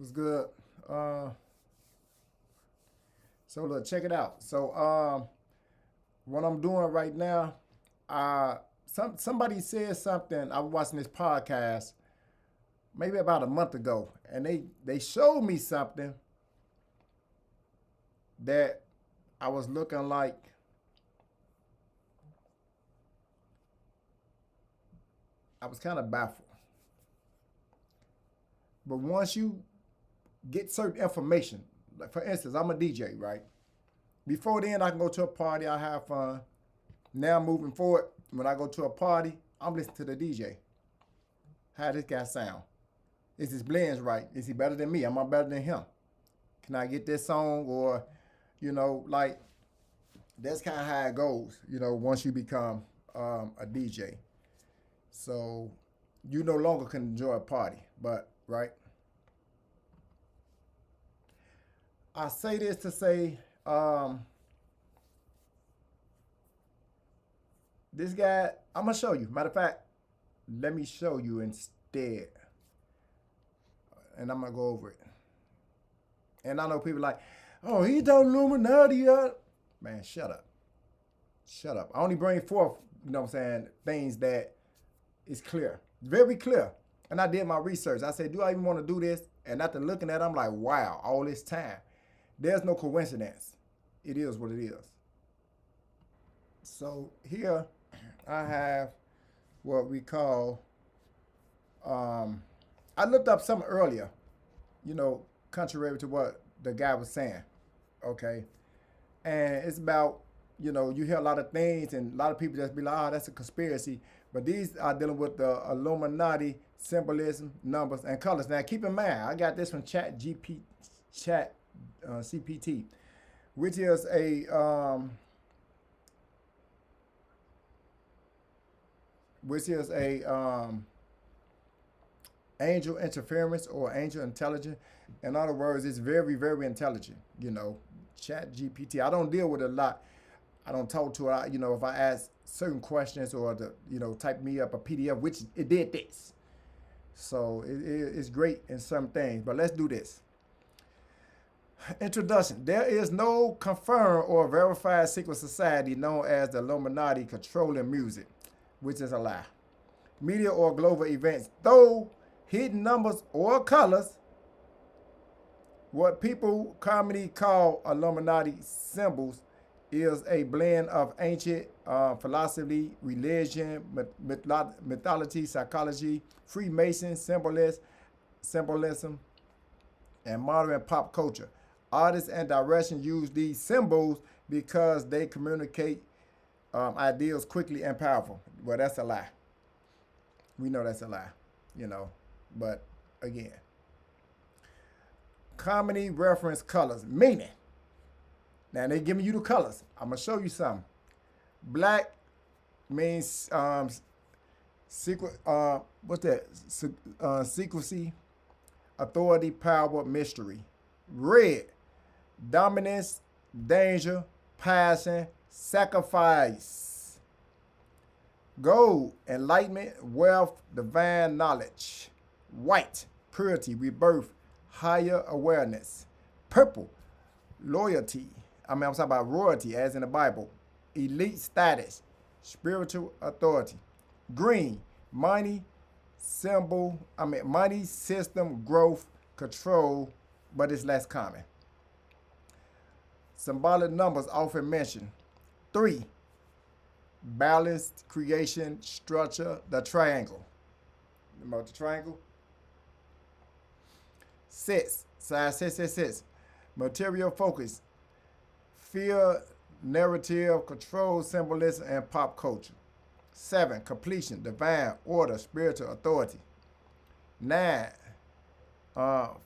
Was good. Uh, so look, check it out. What I'm doing right now, somebody said something. I was watching this podcast maybe about a month ago, and they showed me something that I was looking like I was kind of baffled. But once you get certain information, like for instance, I'm a DJ, right? Before then, I can go to a party, I have fun. Now moving forward, when I go to a party, I'm listening to the DJ. How this guy sound? Is his blends right? Is he better than me? Am I better than him? Can I get this song? Or, like that's kind of how it goes. Once you become a DJ, so you no longer can enjoy a party. But right, I say this to say this guy. I'm gonna show you. Matter of fact, let me show you instead, and I'm gonna go over it. And I know people like, oh, he don't Illuminati. Man, shut up. Shut up. I only bring forth, what I'm saying, things that is clear. Very clear. And I did my research. I said, do I even want to do this? And after looking at it, I'm like, wow, all this time. There's no coincidence. It is what it is. So here I have what we call, I looked up something earlier, contrary to what the guy was saying. Okay. And it's about, you hear a lot of things and a lot of people just be like, oh, that's a conspiracy. But these are dealing with the Illuminati, symbolism, numbers, and colors. Now, keep in mind, I got this from Chat CPT, which is a angel interference or angel intelligence. In other words, it's very, very intelligent. Chat GPT. I don't deal with it a lot. I don't talk to it. If I ask certain questions or type me up a PDF, which it did this. So it's great in some things. But let's do this. Introduction. There is no confirmed or verified secret society known as the Illuminati controlling music, which is a lie. Media or global events, though hidden numbers or colors, what people commonly call Illuminati symbols is a blend of ancient philosophy, religion, mythology, psychology, Freemason symbolism, and modern pop culture. Artists and direction use these symbols because they communicate ideals quickly and powerful. Well, that's a lie. We know that's a lie, But again, commonly reference colors, meaning, now they giving you the colors. I'm gonna show you some. Black means secret. What's that? Secrecy, authority, power, mystery. Red, dominance, danger, passion, sacrifice. Gold, enlightenment, wealth, divine knowledge. White, purity, rebirth, higher awareness. Purple, loyalty. I'm talking about royalty, as in the Bible. Elite status, spiritual authority. Green, money, money, system, growth, control, but it's less common. Symbolic numbers often mentioned. 3, balanced creation, structure, the triangle. Remember the triangle? 6, size 666. Material focus, fear, narrative, control, symbolism, and pop culture. 7, completion, divine, order, spiritual authority. 9,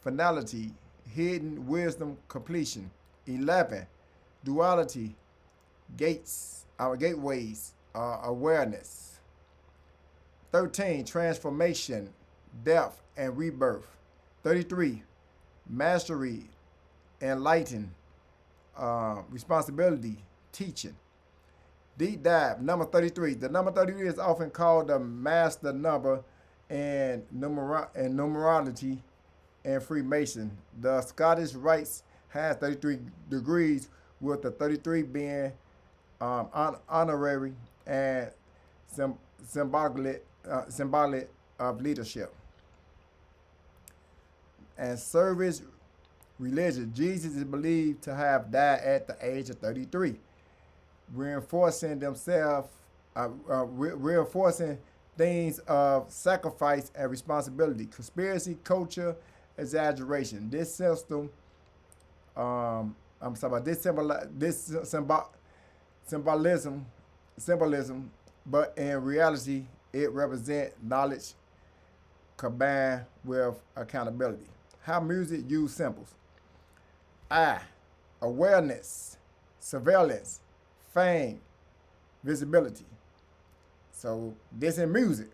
finality, hidden wisdom, completion. 11, duality, gateways, awareness. 13, transformation, death, and rebirth. 33, mastery, enlighten, responsibility, teaching. Deep dive, number 33. The number 33 is often called the master number in numerology and Freemason. The Scottish Rites has 33 degrees, with the 33 being honorary and symbolic of leadership. And service religion. Jesus is believed to have died at the age of 33, reinforcing themselves, reinforcing things of sacrifice and responsibility. Conspiracy, culture, exaggeration. This system, I'm sorry about symbolism, symbolism, but in reality, it represents knowledge combined with accountability. How music use symbols. I, awareness, surveillance, fame, visibility. So this in music.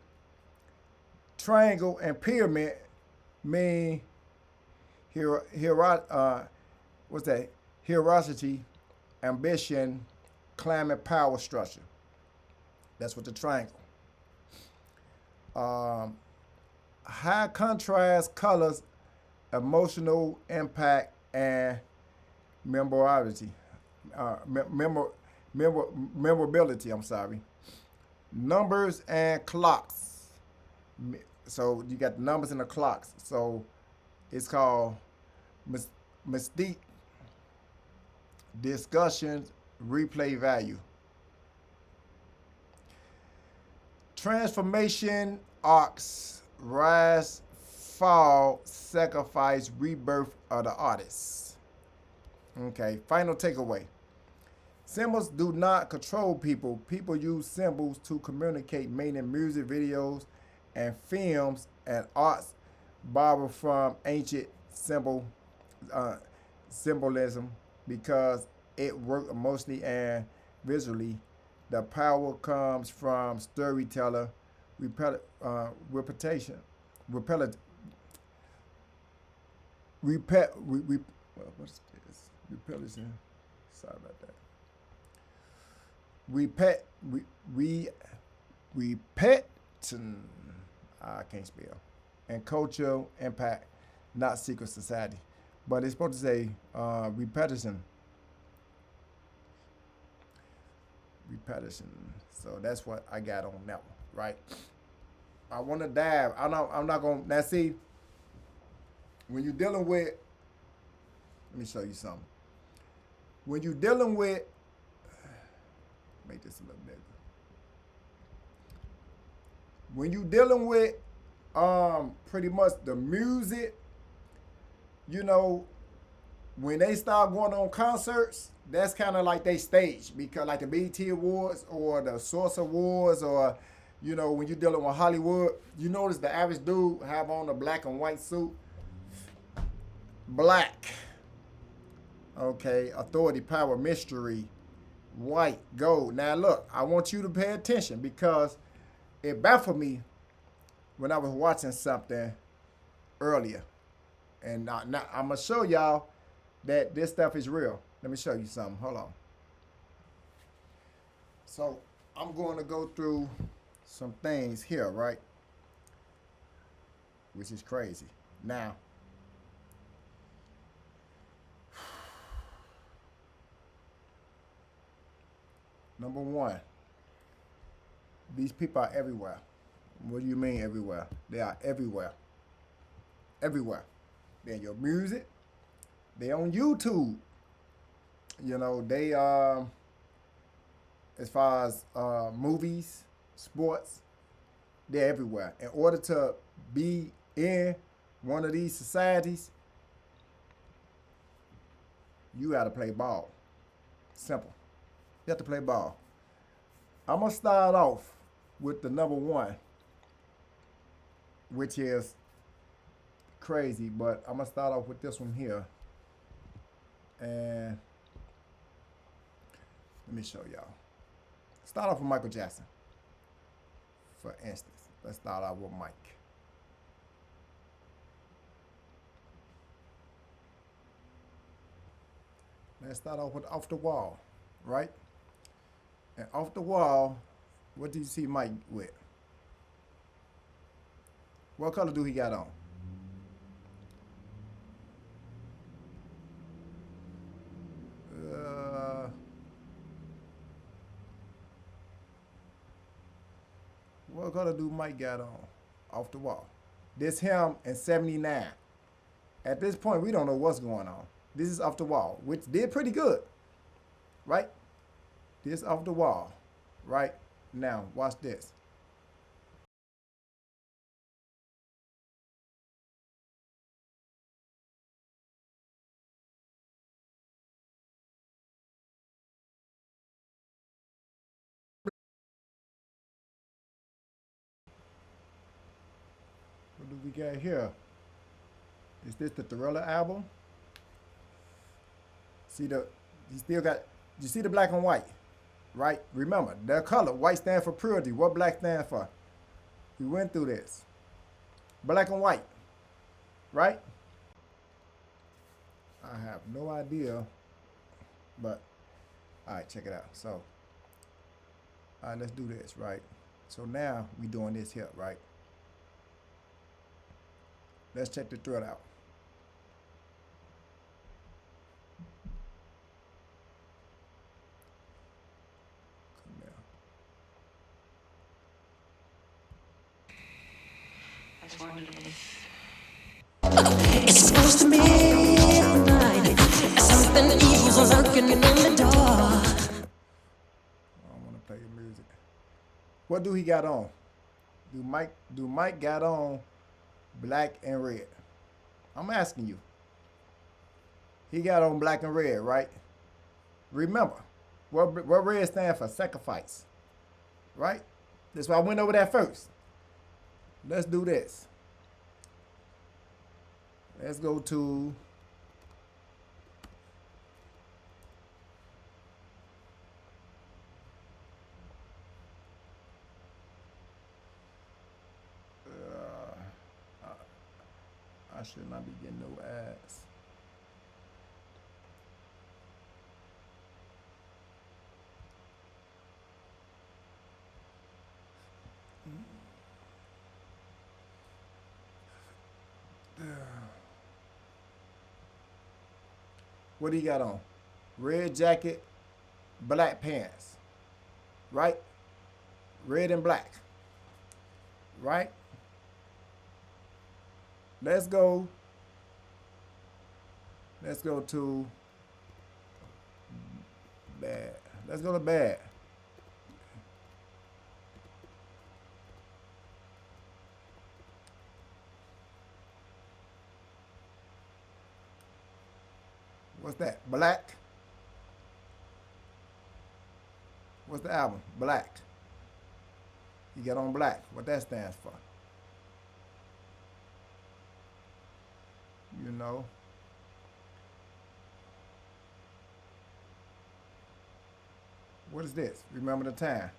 Triangle and pyramid mean what's that? Hierarchy, ambition, climate, power structure. That's what the triangle. High contrast colors, emotional impact, and memorability. Memorability. I'm sorry. Numbers and clocks. So you got the numbers and the clocks. So it's called mystique, discussions, replay value. Transformation arcs, rise, fall, sacrifice, rebirth of the artist. Okay, final takeaway. Symbols do not control people. People use symbols to communicate, meaning music videos and films and arts borrow from ancient symbolism because it worked emotionally and visually. The power comes from storyteller, repetition, what's this? Repetition. Sorry about that. Repetition. I can't spell. And cultural impact, not secret society. But it's supposed to say repetition. Repetition. So that's what I got on that one, right? I want to dive. I'm not going to. Now, see, when you're dealing with, let me show you something. When you're dealing with, make this a little bigger. When you're dealing with pretty much the music, you know, when they start going on concerts, that's kind of like they stage, because like the BET Awards or the Source Awards, or you know, when you're dealing with Hollywood, you notice the average dude have on a black and white suit. Black. Okay, authority, power, mystery, white, gold. Now look, I want you to pay attention because it baffled me when I was watching something earlier. And now I'm going to show y'all that this stuff is real. Let me show you something. Hold on. So I'm going to go through some things here, right? Which is crazy. Now, number one, these people are everywhere. What do you mean everywhere? They are everywhere. Everywhere. They're in your music. They on YouTube. You know, they as far as movies, sports, they're everywhere. In order to be in one of these societies, you gotta play ball. Simple. You have to play ball. I'm gonna start off with the number one, which is crazy, but I'm gonna start off with this one here. And let me show y'all. Start off with Michael Jackson. For instance, let's start out with Mike. Let's start off with Off the Wall, right? And Off the Wall, what do you see Mike with? What color do he got on? What color do Mike got on? Off the wall. This him in 79. At this point, we don't know what's going on. This is off the wall, which did pretty good, right? This off the wall, right? Now, watch this. What do we got here? Is this the Thriller album? See the, you still got, you see the black and white, right? Remember, their color, white stand for purity. What black stand for? We went through this. Black and white, right? I have no idea, but all right, check it out. So, all right, let's do this, right? So now we doing this here, right? Let's check the thread out. Come here. It's close to midnight. Something evil's lurking in the door. I don't want to play your music. What do he got on? Do Mike got on black and red? I'm asking you. He got on black and red, right? Remember, what red stand for? Sacrifice, right? That's why I went over that first. Let's do this. Let's go to I should not be getting no ads. What do you got on? Red jacket, black pants, right? Red and black, right? Let's go. Let's go to bad. Let's go to bad. What's that? Black. What's the album? Black. You got on black. What that stands for? You know. What is this? Remember the time.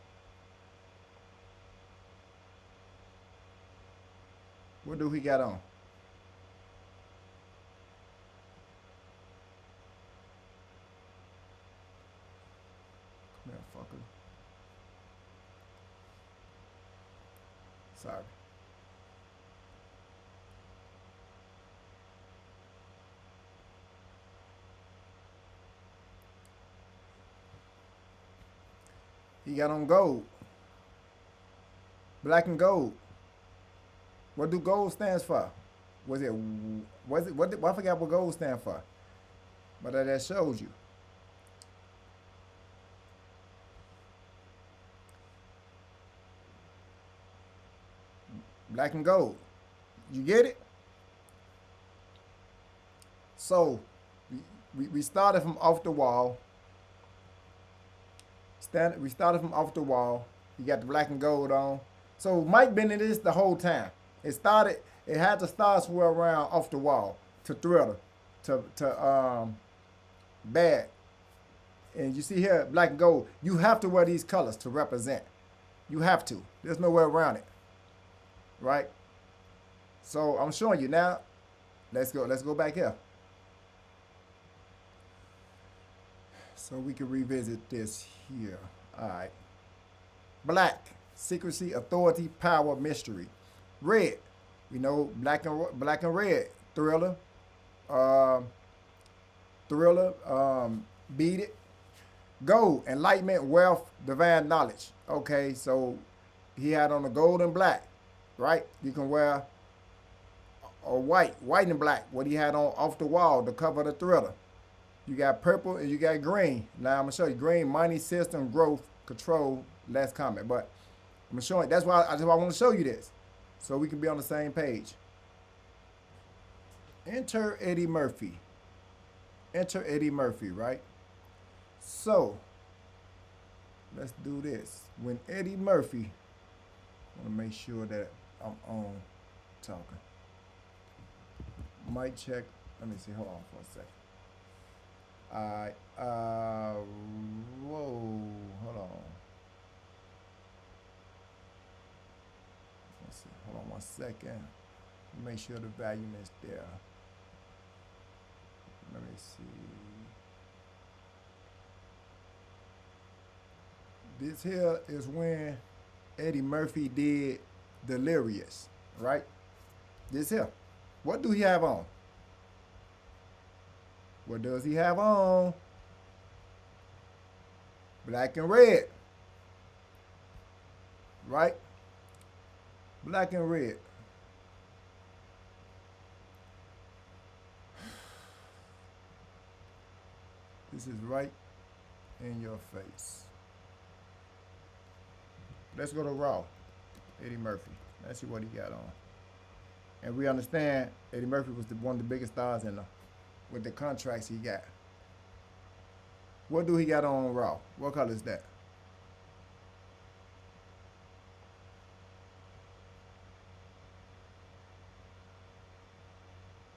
What do he got on? Come here, fucker. Sorry. He got on gold. Black and gold. What do gold stands for? Was it what did, I forgot what gold stand for. But that shows you. Black and gold. You get it? So we started from off the wall. We started from off the wall. You got the black and gold on. So Mike been in this the whole time. It had to start somewhere around off the wall to Thriller to bad. And you see here, black and gold. You have to wear these colors to represent. You have to. There's no way around it. Right? So I'm showing you now. Let's go back here. So we can revisit this here. All right. Black, secrecy, authority, power, mystery. Red, you know, black and red. Thriller, beat it. Gold, enlightenment, wealth, divine knowledge. Okay, so he had on the gold and black, right? You can wear or white and black, what he had on Off the Wall, the cover of the Thriller. You got purple and you got green. Now I'm gonna show you green, money, system, growth, control, less comment. But I'm gonna show you. That's why I want to show you this, so we can be on the same page. Enter Eddie Murphy. Enter Eddie Murphy, right? So let's do this. When Eddie Murphy, I want to make sure that I'm on talking. Mic check. Let me see. Hold on for a second. Alright. Whoa. Hold on. Let's see. Hold on 1 second. Make sure the volume is there. Let me see. This here is when Eddie Murphy did Delirious, right? This here. What do he have on? What does he have on? Black and red. Right? Black and red. This is right in your face. Let's go to Raw. Eddie Murphy. Let's see what he got on. And we understand Eddie Murphy was one of the biggest stars with the contracts he got. What do he got on Raw? What color is that?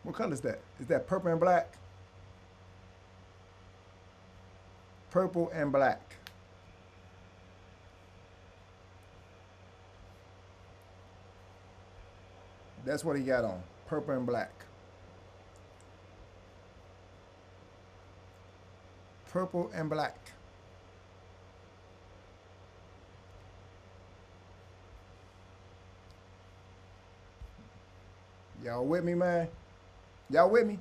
What color is that? Is that purple and black? Purple and black. That's what he got on. Purple and black. Purple and black. Y'all with me, man? Y'all with me?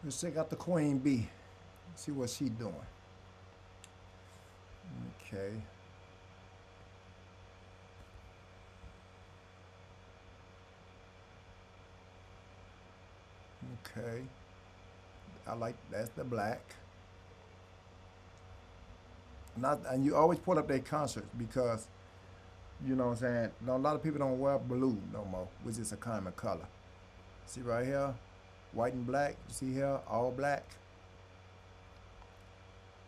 Let's check out the Queen Bee. See what she doing. Okay. Okay. I like, that's the black. And you always pull up their concerts because, you know what I'm saying, a lot of people don't wear blue no more, which is a common color. See right here, white and black. You see here, all black.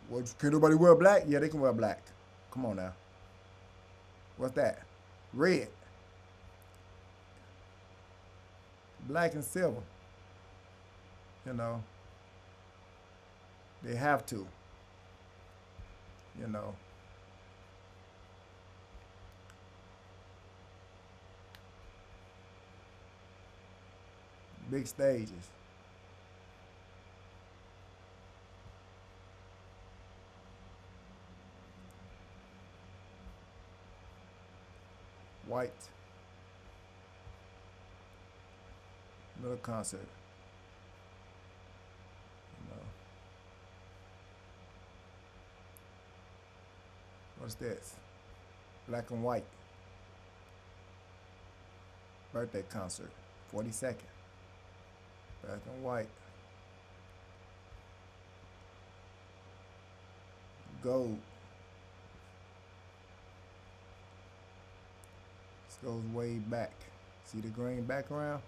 Well, can nobody wear black? Yeah, they can wear black. Come on now. What's that? Red. Black and silver. You know, they have to. You know. Big stages. White. Little concert. You know. What's this? Black and white. Birthday concert. 42nd. Black and white. Gold. This goes way back. See the green background?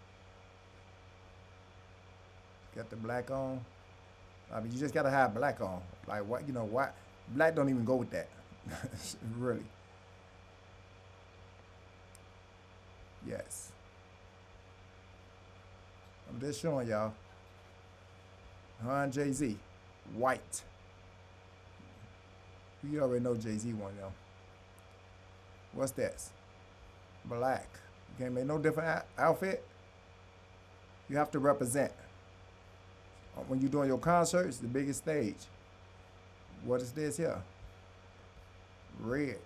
Got the black on. I mean, you just gotta have black on. Like what? You know what? Black don't even go with that. Really. Yes. I'm just showing y'all. Her and Jay-Z. White. You already know Jay-Z one, y'all. What's this? Black. You can't make no different outfit. You have to represent. When you're doing your concerts, the biggest stage. What is this here? Red.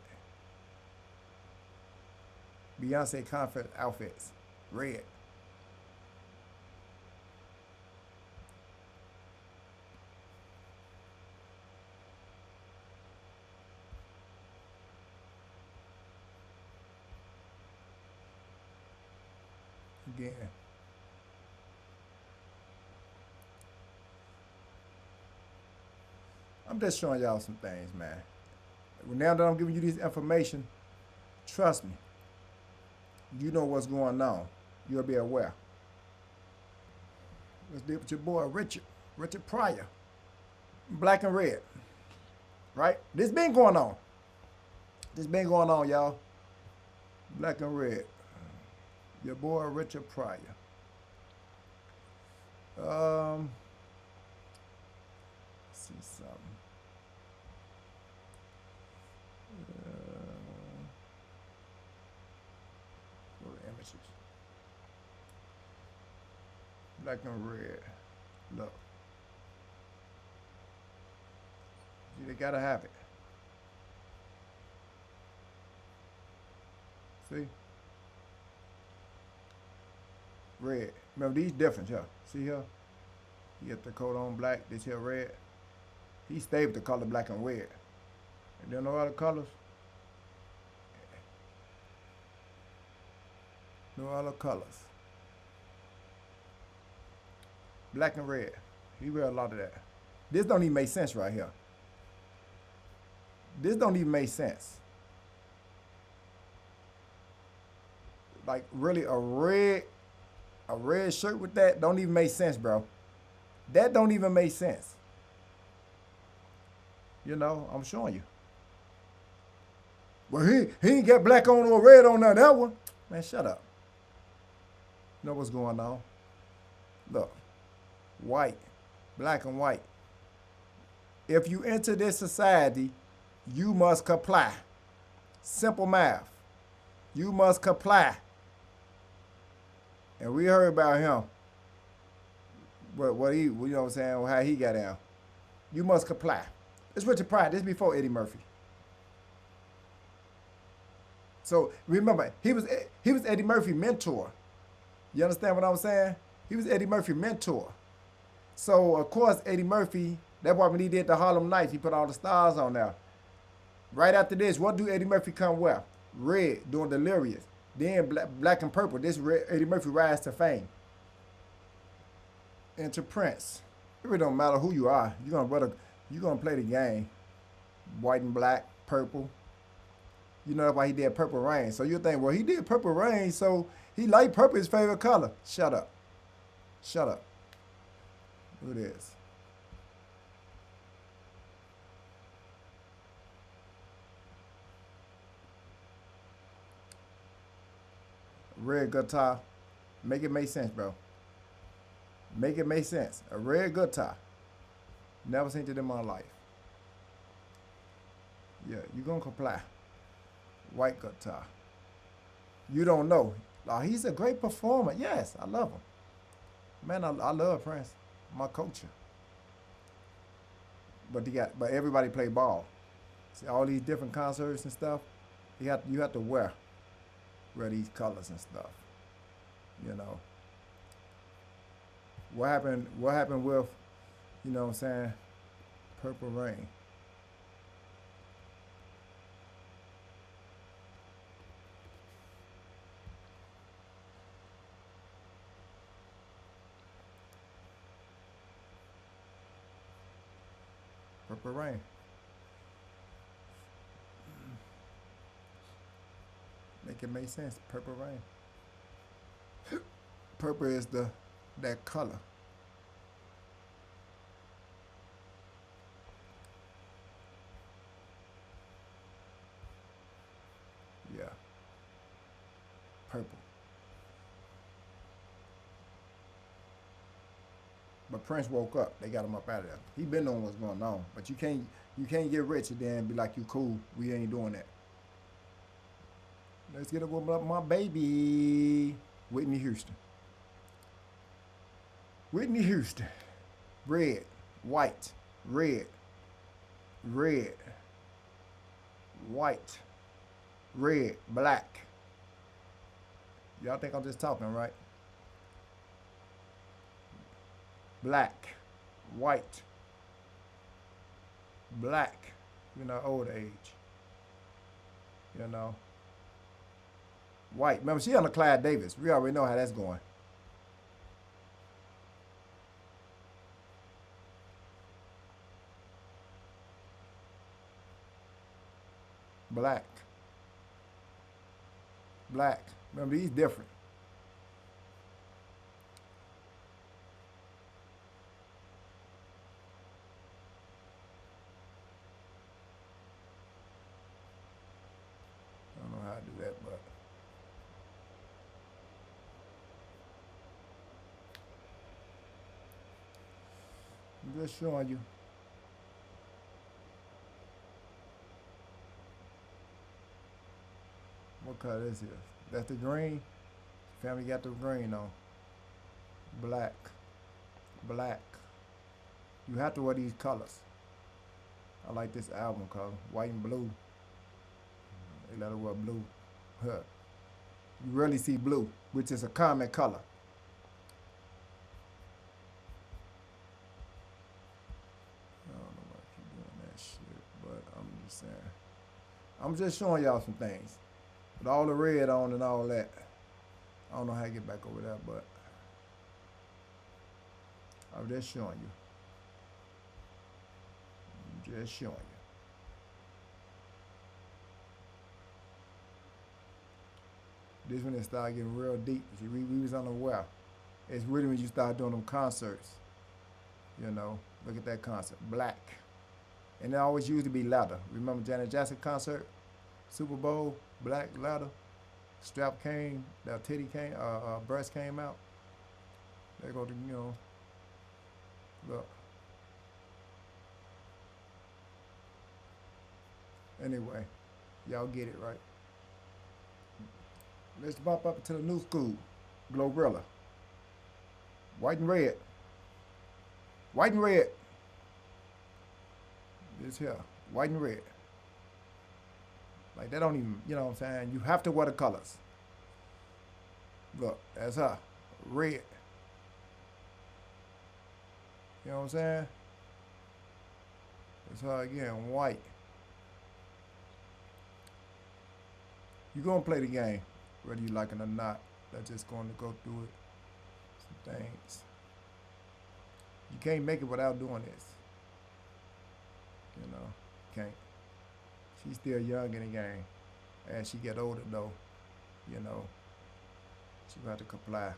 Beyonce concert outfits. Red. again. I'm just showing y'all some things, man. Now that I'm giving you this information, trust me, you know what's going on. You'll be aware. Let's deal with your boy Richard Pryor. Black and red. Right? This been going on. This been going on, y'all. Black and red. Your boy Richard Pryor. Let's see something. Go to images. Black and red. Look. See, they gotta have it. See? Red. Remember these different here. See here? You get the coat on black, this here red. He stayed with the color black and red. And then no other colors. No other colors. Black and red. He wear a lot of that. This don't even make sense right here. This don't even make sense. Like really a red shirt with that don't even make sense, bro. That don't even make sense. You know, I'm showing you. Well, he ain't got black on or red on that one. Man, shut up. You know what's going on? Look. White. Black and white. If you enter this society, you must comply. Simple math. You must comply. And we heard about him. What he, you know what I'm saying, how he got down. You must comply. It's Richard Pryor. This is before Eddie Murphy. So remember, he was Eddie Murphy's mentor. You understand what I'm saying? He was Eddie Murphy's mentor. So of course Eddie Murphy, that's why when he did the Harlem Nights, he put all the stars on there. Right after this, what do Eddie Murphy come wear? Red, doing Delirious. Then black and purple. This Eddie Murphy rise to fame. Enter Prince. It really don't matter who you are. You're gonna play the game. White and black, purple. You know that's why he did Purple Rain. So you think, well, he did Purple Rain, so he liked purple his favorite color. Shut up. Shut up. Look at this. Red guitar. Make it make sense, bro. Make it make sense. A red guitar. Never seen it in my life. Yeah, you gonna comply. White guitar. You don't know. He's a great performer. Yes, I love him. Man, I love Prince. My culture. But everybody play ball. See all these different concerts and stuff. You have to wear these colors and stuff. You know. What happened with, you know what I'm saying, Purple Rain? Purple Rain. Make it make sense. Purple Rain. Purple is that color. Yeah. Purple. But Prince woke up. They got him up out of there. He been knowing what's going on. But you can't get rich and then be like, you cool. We ain't doing that. Let's get up with my baby, Whitney Houston. Whitney Houston. Red, white, red, red, white, red, black. Y'all think I'm just talking, right? Black, white, black, old age. White. Remember, she on the Clyde Davis. We already know how that's going. Black. Black. Remember, these different. I don't know how to do that, but I'm just showing you. What color this is? That's the green. Family got the green on. Black. Black. You have to wear these colors. I like this album color. White and blue. They let her wear blue. Huh. You rarely see blue, which is a common color. I don't know why I keep doing that shit, but I'm just saying. I'm just showing y'all some things. With all the red on and all that. I don't know how to get back over there, but I'm just showing you. I'm just showing you. This when it started getting real deep. See, we was unaware. It's really when you start doing them concerts. You know, look at that concert. Black. And it always used to be leather. Remember Janet Jackson concert? Super Bowl, black leather. Strap came, that titty came, breast came out. They go to, you know, look. Anyway, y'all get it, right? Let's bump up to the new school. Glorilla. White and red. White and red. This here. White and red. Like they don't even, you know what I'm saying? You have to wear the colors. Look, that's her. Red. You know what I'm saying? That's her again, white. You're gonna play the game, whether you like it or not. That's just going to go through it. Some things. You can't make it without doing this. You know, can't. She's still young in the game. As she get older though, you know, she will have to comply.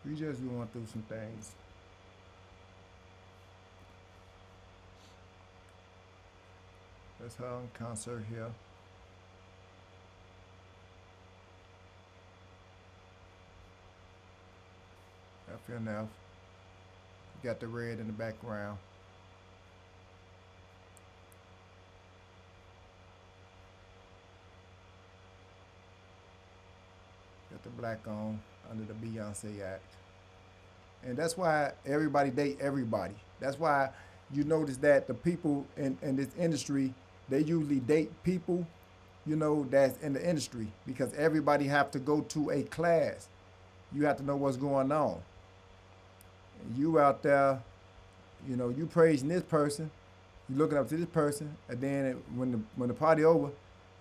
We just going through some things. That's her on concert here. FNF. Got the red in the background. Got the black on under the Beyonce Act. And that's why everybody date everybody. That's why you notice that the people in this industry, they usually date people, you know, that's in the industry because everybody have to go to a class. You have to know what's going on. And you out there, you know, you praising this person, you looking up to this person, and then when the party over,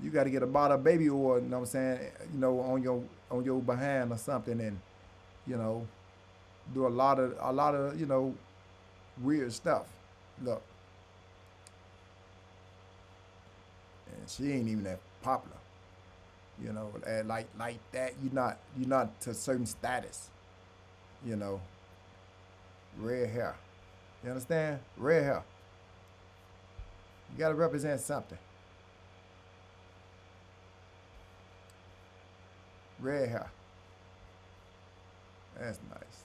you got to get a bottle of baby oil, you know what I'm saying, you know, on your behind or something, and you know, do a lot of you know, weird stuff. Look, and she ain't even that popular, you know, like that. You're not to a certain status, you know. Red hair, you understand? Red hair. You gotta represent something. Red hair. That's nice.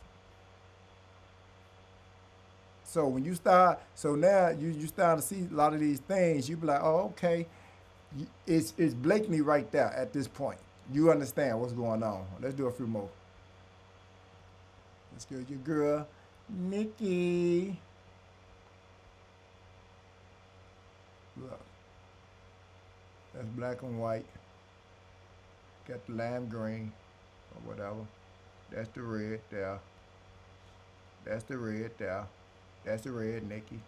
So when you start, so now you start to see a lot of these things, you be like, oh, okay, it's blatantly right there at this point. You understand what's going on. Let's do a few more. Let's go with your girl, Nikki. Look, that's black and white. Got the lime green or whatever. That's the red there. That's the red there. That's the red, Nikki.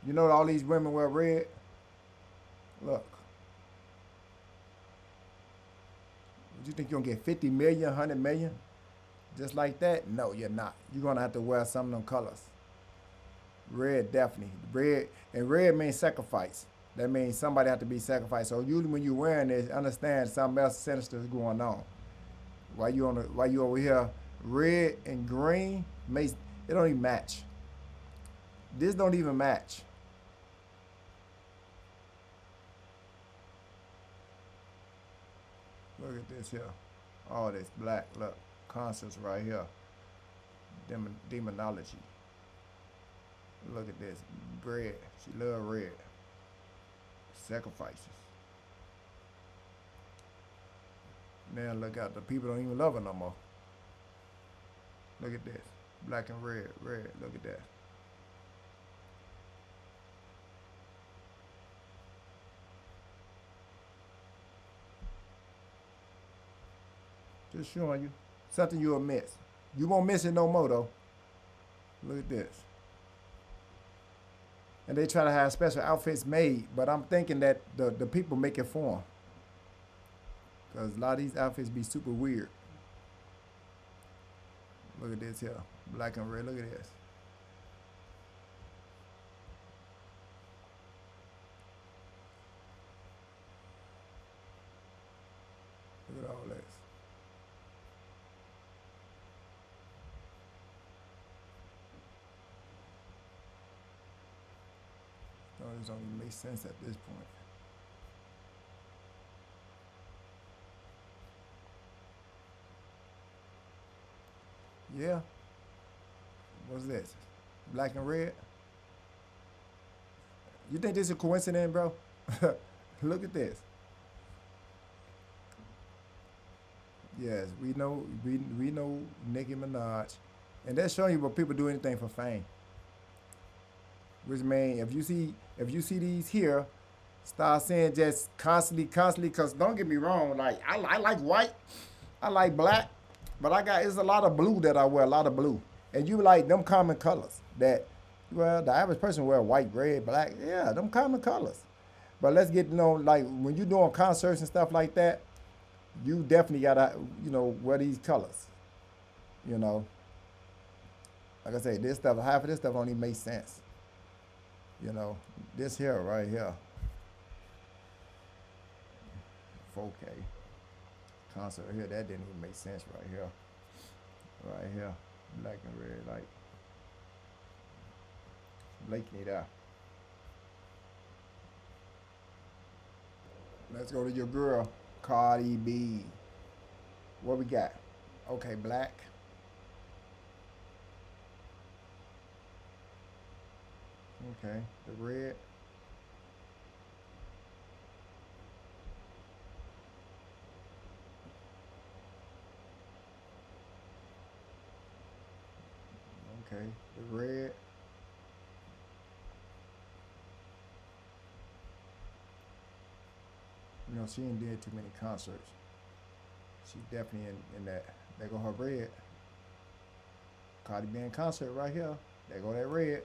You know all these women wear red? Look. Would you think you're gonna get 50 million, 100 million? Just like that? No, you're not. You're gonna have to wear some of them colors. Red, definitely. Red, and red means sacrifice. That means somebody have to be sacrificed. So usually when you're wearing this, understand something else sinister is going on. While you over here, red and green, it don't even match. This don't even match. Look at this here. All this black, look, concepts right here. Demonology. Look at this. Red. She love red. Sacrifices. Now look out. The people don't even love her no more. Look at this. Black and red. Red. Look at that. Just showing you. Something you'll miss. You won't miss it no more though. Look at this. And they try to have special outfits made, but I'm thinking that the people make it for them. Because a lot of these outfits be super weird. Look at this here. Black and red. Look at this. Look at all this. No, this don't even make sense at this point. Yeah. What's this? Black and red? You think this is a coincidence, bro? Look at this. Yes, we know Nicki Minaj. And that's showing you what people do anything for fame. Which means if you see these here, start saying just constantly, because don't get me wrong, like I like white, I like black, but it's a lot of blue that I wear, a lot of blue. And you like them common colors that, well, the average person wear white, red, black, yeah, them common colors. But let's get to know, like when you're doing concerts and stuff like that, you definitely gotta, wear these colors. Like I say, this stuff, half of this stuff don't even make sense. This here, right here, 4K concert here, that didn't even make sense right here. Right here, black and red, like Blakeney there. Let's go to your girl, Cardi B. What we got? Okay, black. Okay, the red. Okay, the red. She ain't did too many concerts. She's definitely in that. There go her red. Cardi B in concert right here. There go that red.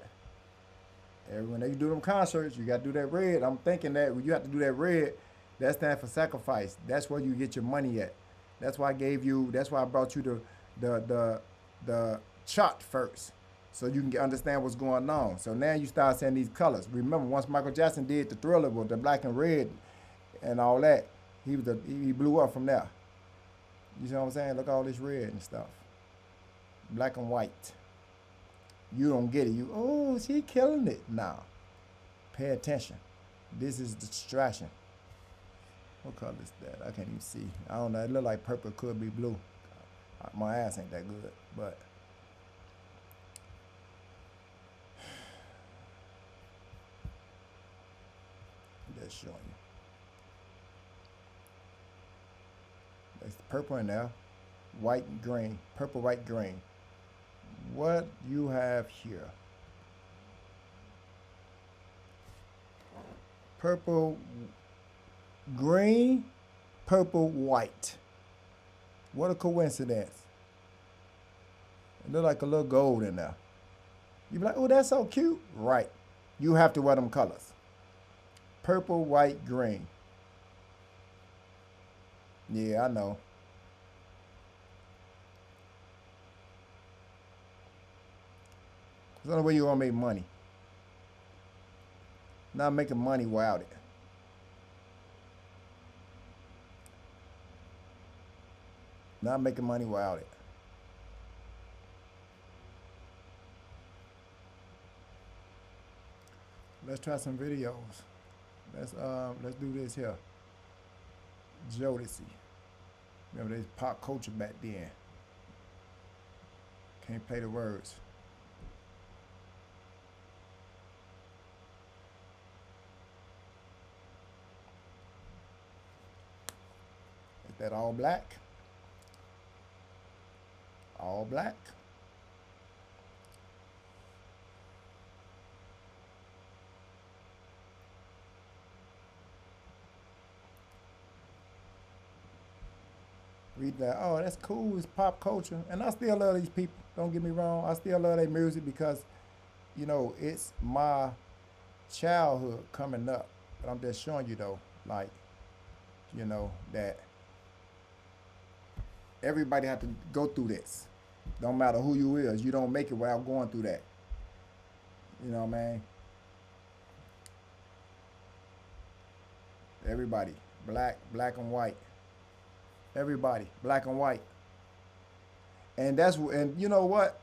When they do them concerts, you got to do that red. I'm thinking that when you have to do that red, that stands for sacrifice. That's where you get your money at. That's why I brought you the chart first, so you can understand what's going on. So now you start saying these colors. Remember, once Michael Jackson did the Thriller with the black and red and all that, he blew up from there. You see what I'm saying? Look at all this red and stuff. Black and white. You don't get it. She killing it. Nah. Pay attention. This is the distraction. What color is that? I can't even see. I don't know. It look like purple, could be blue. My ass ain't that good, but just showing you. There's purple in there. White and green. Purple, white, green. What you have here? Purple, green, purple, white. What a coincidence. It look like a little gold in there. You be like, oh, that's so cute. Right. You have to wear them colors. Purple, white, green. Yeah, I know. It's the only way you're going to make money. Not making money without it. Not making money without it. Let's try some videos. Let's do this here. Jodeci. Remember, there's pop culture back then. Can't play the words. Is that all black? All black? Read that. Oh, that's cool. It's pop culture. And I still love these people. Don't get me wrong. I still love their music because, you know, it's my childhood coming up. But I'm just showing you, though, like, you know, that everybody have to go through this. Don't matter who you is. You don't make it without going through that. You know what I mean? Everybody. Black and white. Everybody. Black and white. And and you know what?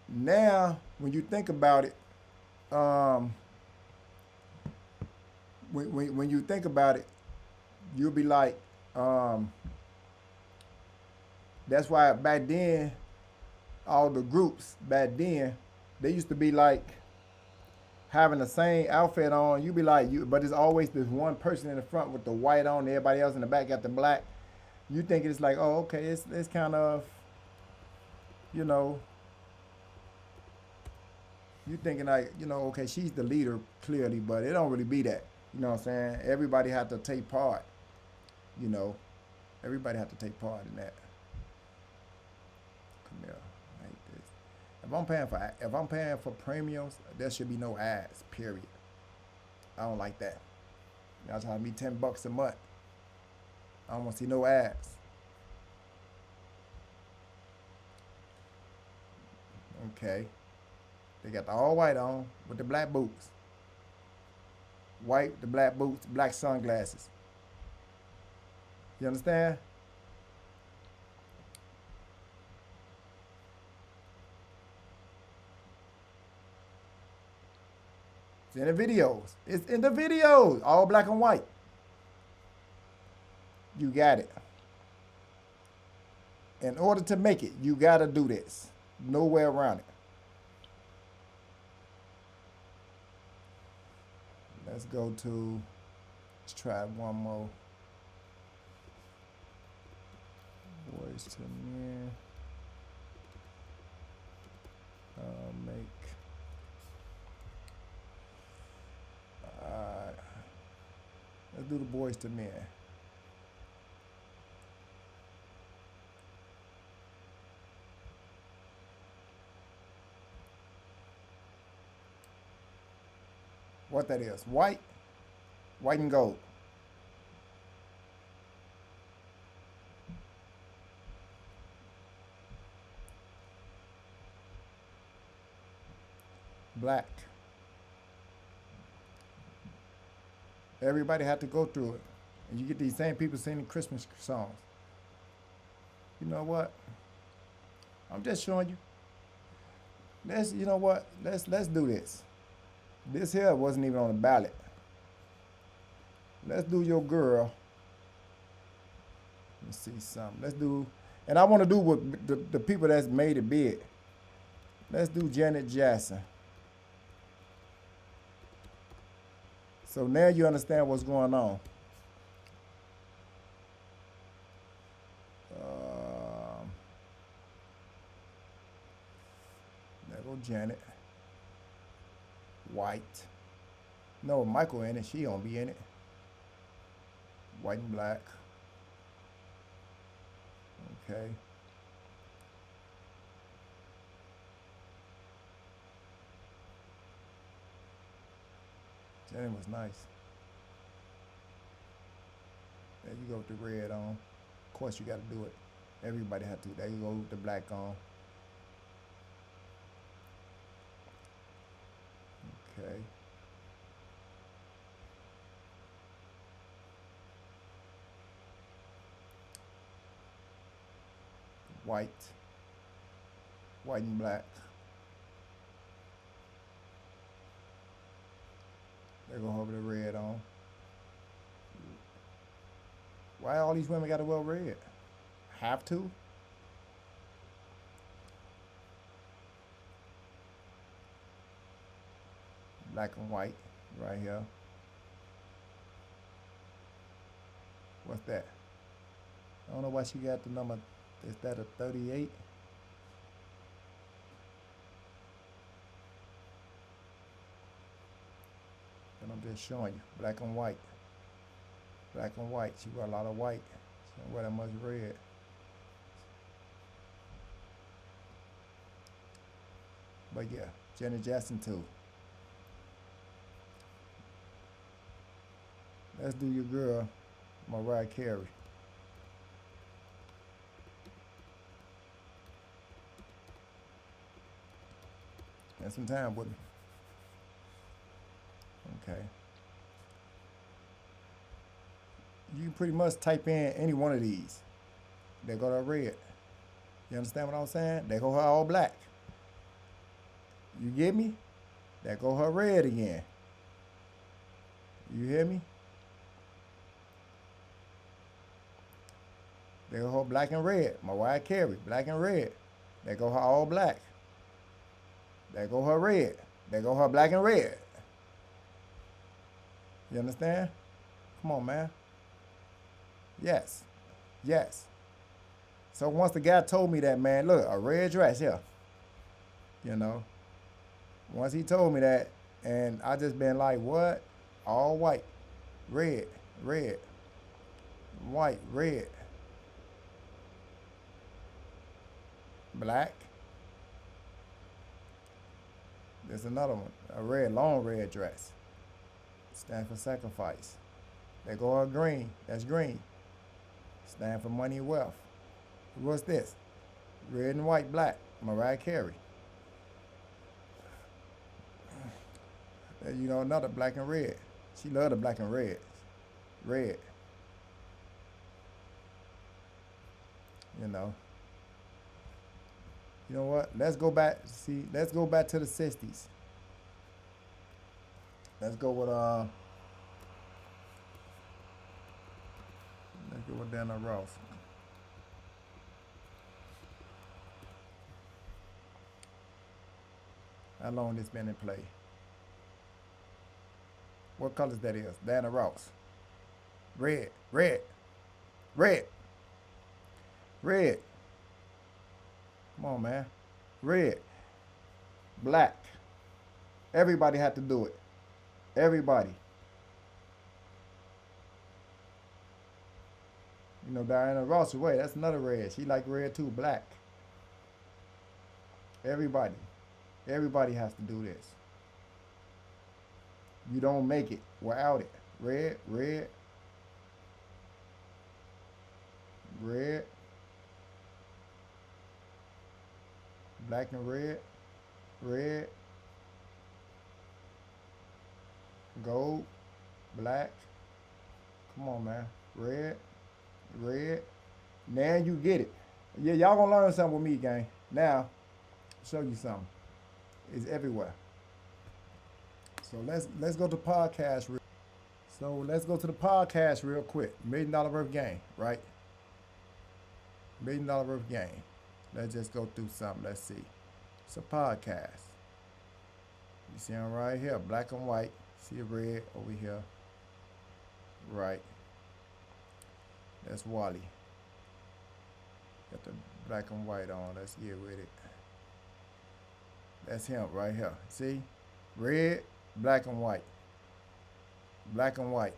Now, when you think about it, when you think about it, you'll be like, that's why back then, all the groups back then, they used to be like having the same outfit on. You be like, but it's always this one person in the front with the white on, everybody else in the back got the black. You think it's like, oh, okay, it's kind of, you know, you thinking like, you know, okay, she's the leader clearly, but it don't really be that. You know what I'm saying? Everybody had to take part. You know, everybody had to take part in that. Come here, like this. If I'm paying for premiums, there should be no ads. Period. I don't like that. Y'all trying to be $10 a month. I don't want to see no ads. Okay. They got the all white on with the black boots. White, the black boots, black sunglasses. You understand? It's in the videos. It's in the videos. All black and white. You got it. In order to make it, you got to do this. No way around it. Let's go to, let's try one more. Boys to men. Let's do the boys to men. What that is? White and gold. Black. Everybody had to go through it. And you get these same people singing Christmas songs. You know what? I'm just showing you. You know what? Let's do this. This here wasn't even on the ballot. Let's do your girl. Let's see something. Let's do, and I want to do what the people that's made it big. Let's do Janet Jackson. So now you understand what's going on. There go Janet. White. No, Michael in it. She gonna be in it. White and black. Okay. Jenny was nice. There you go with the red on. Of course you gotta do it. Everybody had to. There you go with the black on. Okay. White. White and black. There go over the red on. Why all these women gotta wear red? Have to? Black and white right here. What's that? I don't know why she got the number. Is that a 38? And I'm just showing you. Black and white. Black and white. She wear a lot of white. She don't wear that much red. But yeah, Janet Jackson too. Let's do your girl, Mariah Carey. Spend some time with me. Okay. You can pretty much type in any one of these. They go to red. You understand what I'm saying? They go her all black. You get me? They go her red again. You hear me? They go her black and red. Mariah Carey, black and red. They go her all black. They go her red. They go her black and red. You understand? Come on, man. Yes. Yes. So once the guy told me that, man, look, a red dress here. You know? Once he told me that, and I just been like, what? All white. Red. Red. White. Red. Black. There's another one. A red, long red dress. Stand for sacrifice. They go her green. That's green. Stand for money and wealth. What's this? Red and white, black. Mariah Carey. You know, another black and red. She loved the black and red. Red. You know. You know what? Let's go back. See, let's go back to the 60s. Let's go with Diana Ross. How long this been in play? What colors that is? Diana Ross. Red, red, red, red. Come on, man. Red, black. Everybody had to do it. Everybody. You know, Diana Ross, wait, that's another red. She like red too, black. Everybody. Everybody has to do this. You don't make it without it. Red, red, red, black and red, red, gold, black. Come on, man. Red, red. Now you get it. Yeah, y'all gonna learn something with me, gang. Now, show you something. It's everywhere. So let's go to podcast. So let's go to the podcast real quick. $1 million worth game, right? $1 million worth game. Let's just go through something. Let's see. It's a podcast. You see them right here, black and white. See a red over here. Right. That's Wally. Got the black and white on. Let's get with it. That's him right here. See? Red, black and white. Black and white.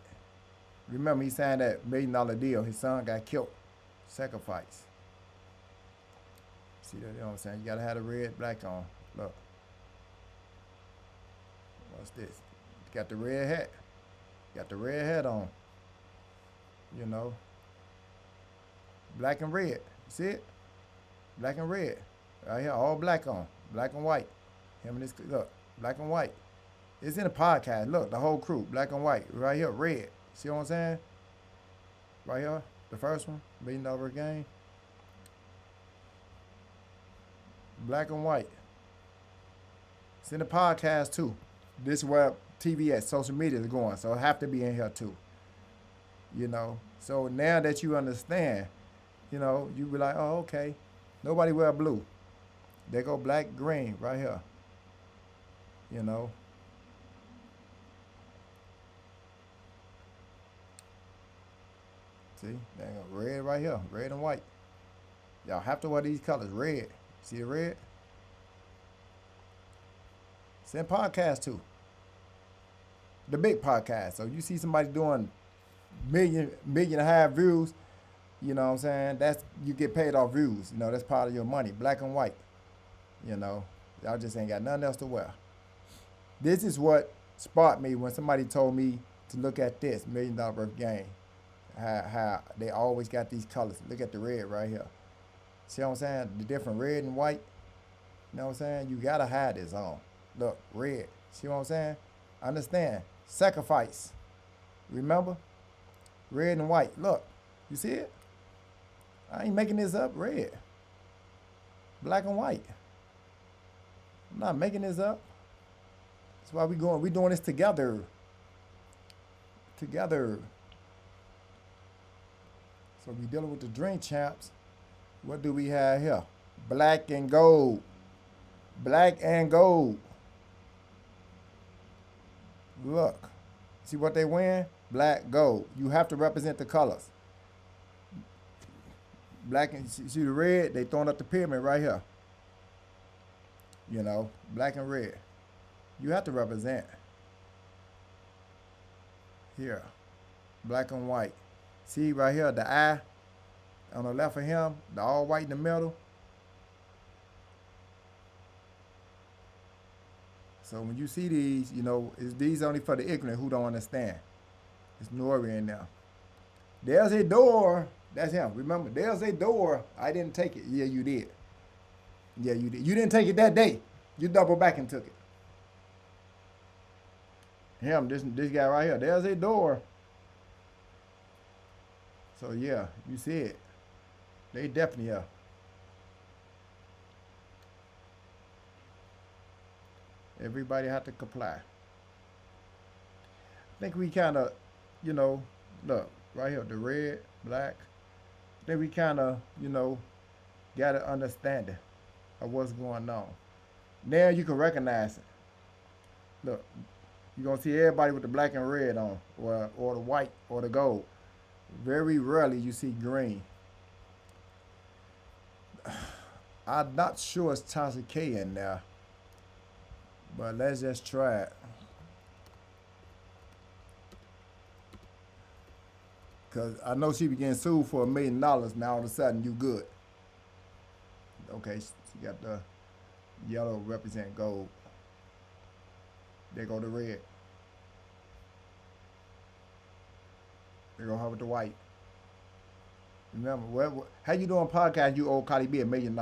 Remember, he signed that $1 million deal. His son got killed. Sacrifice. See that? You know what I'm saying? You gotta have the red, black on. Look. What's this? Got the red hat. Got the red hat on. You know. Black and red. See it? Black and red. Right here, all black on. Black and white. Him and this, look, black and white. It's in the podcast. Look, the whole crew, black and white. Right here, red. See what I'm saying? Right here, the first one, $1 million game. Black and white. It's in the podcast too. This is where TVS, social media is going, so it have to be in here too. You know, so now that you understand, you know, you be like, oh, okay. Nobody wear blue. They go black, green right here. You know. See, they got red right here, red and white. Y'all have to wear these colors, red. See the red? It's in podcast too. The big podcast. So you see somebody doing million and a half views, you know what I'm saying? That's, you get paid off views. You know, that's part of your money. Black and white. You know, y'all just ain't got nothing else to wear. This is what sparked me when somebody told me to look at this $1 million worth game. How they always got these colors. Look at the red right here. See what I'm saying? The different red and white. You know what I'm saying? You gotta have this on. Look, red. See what I'm saying? Understand. Sacrifice. Remember? Red and white. Look. You see it? I ain't making this up. Red. Black and white. I'm not making this up. That's why we doing this together. Together. So we dealing with the Drink Champs. What do we have here? Black and gold. Black and gold. Look. See what they wearing? Black, gold. You have to represent the colors. Black and, see the red? They throwing up the pyramid right here. You know, black and red. You have to represent. Here. Black and white. See right here, the eye on the left of him, the all white in the middle. So when you see these, you know, these only for the ignorant who don't understand. It's Nori in there. There's a door. That's him. Remember, there's a door. I didn't take it. Yeah, you did. Yeah, you did. You didn't take it that day. You double back and took it. Him, this guy right here. There's a door. So yeah, you see it. They definitely are. Everybody have to comply. I think we kind of, you know, look, right here, the red, black. I think we kind of, you know, got an understanding of what's going on. Now you can recognize it. Look, you're going to see everybody with the black and red on, or the white, or the gold. Very rarely you see green. I'm not sure it's Tasha K in there, but let's just try it. Because I know she be getting sued for $1 million. Now all of a sudden you good. Okay, she got the yellow represent gold. There go the red. There go her with the white. Remember, how you doing podcast? You owe Cardi B $1 million.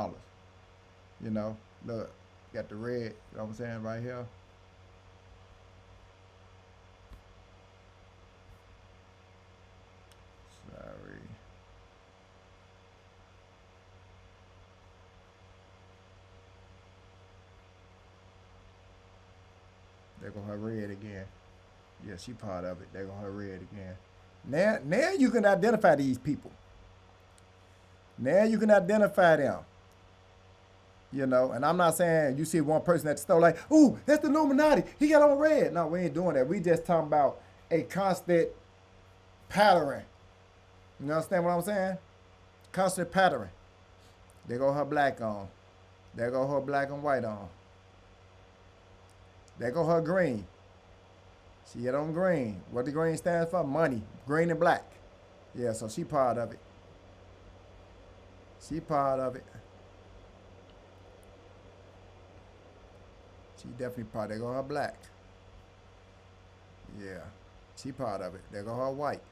You know, look, got the red. You know what I'm saying right here. Sorry. There go her red again. Yeah, she part of it. There go her red again. Now you can identify these people. Now you can identify them. You know, and I'm not saying you see one person at the store like, ooh, that's the Illuminati. He got on red. No, we ain't doing that. We just talking about a constant pattern. You understand what I'm saying? Constant pattern. There go her black on. There go her black and white on. There go her green. She had on green. What the green stands for? Money. Green and black. Yeah, so she part of it. She part of it. She definitely part. There go her black. Yeah. She part of it. There go her white.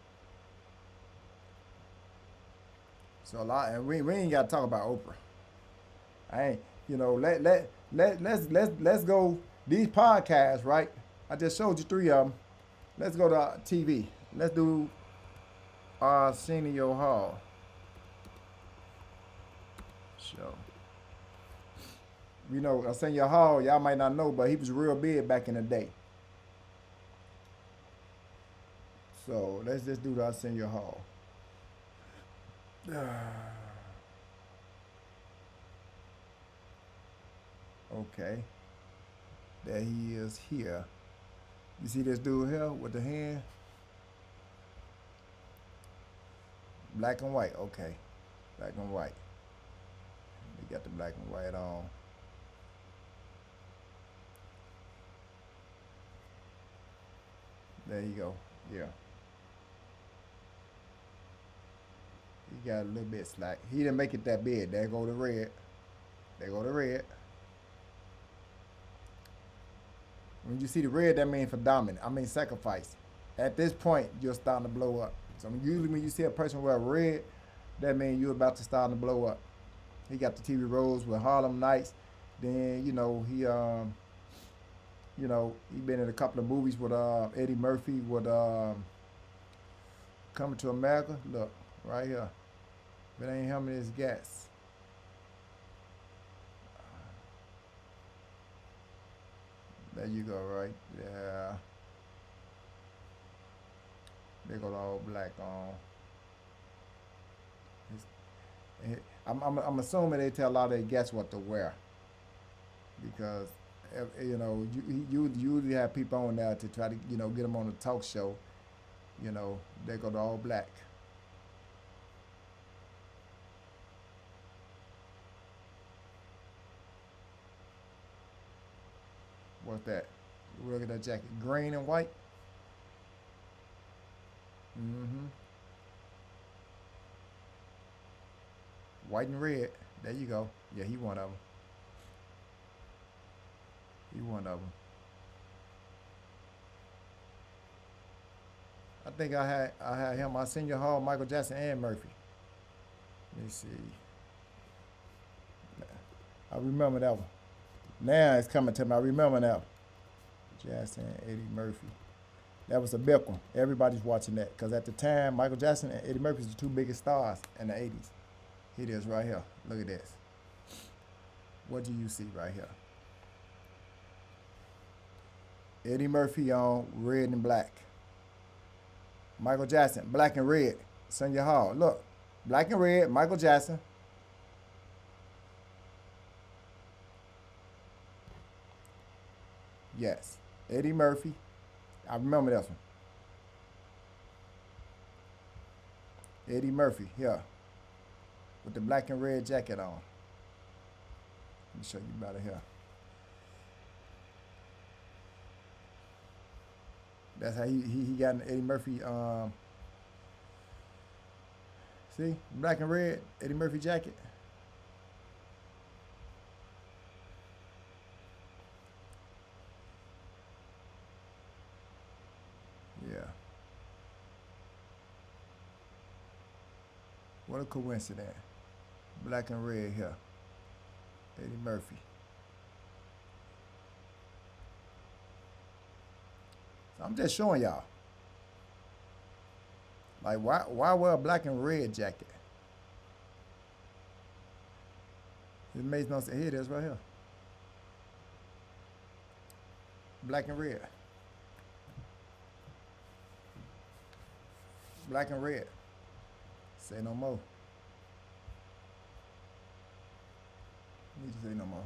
So a lot, and we ain't got to talk about Oprah. I ain't, let's go these podcasts, right? I just showed you 3 of them. Let's go to TV. Let's do Arsenio Hall show. Arsenio Hall, y'all might not know, but he was real big back in the day. So let's just do the Arsenio Hall. Okay. There he is here. You see this dude here with the hand? Black and white. Okay. Black and white. We got the black and white on. There you go. Yeah. He got a little bit slack. He didn't make it that big. There go the red. There go the red. When you see the red, that means for dominant. I mean sacrifice. At this point, you're starting to blow up. So usually when you see a person wear red, that means you're about to start to blow up. He got the TV roles with Harlem Nights. Then, he been in a couple of movies with Eddie Murphy with Coming to America. Look, right here. If it ain't him, it's gas. There you go, right? Yeah. They got all black on. I'm assuming they tell a lot of their guests what to wear, because you usually have people on there to try to get them on a talk show. They go to all black. What's that? Look at that jacket, green and white. Mm-hmm. White and red. There you go. Yeah, he one of them. He one of them. I think I had him. Arsenio Hall, Michael Jackson, and Murphy. Let me see. I remember that one. Now it's coming to me. I remember now. Jackson and Eddie Murphy. That was a big one. Everybody's watching that. Because at the time, Michael Jackson and Eddie Murphy was the 2 biggest stars in the 80s. Here it is right here. Look at this. What do you see right here? Eddie Murphy on red and black. Michael Jackson, black and red. Arsenio Hall. Look. Black and red, Michael Jackson. Yes. Eddie Murphy. I remember that one. Eddie Murphy, here. With the black and red jacket on. Let me show you better here. That's how he got an Eddie Murphy, see? Black and red, Eddie Murphy jacket. Yeah. What a coincidence. Black and red here. Eddie Murphy. So I'm just showing y'all. Like, why wear a black and red jacket? It makes no sense. Here it is right here. Black and red. Black and red. Say no more. Need to say no more.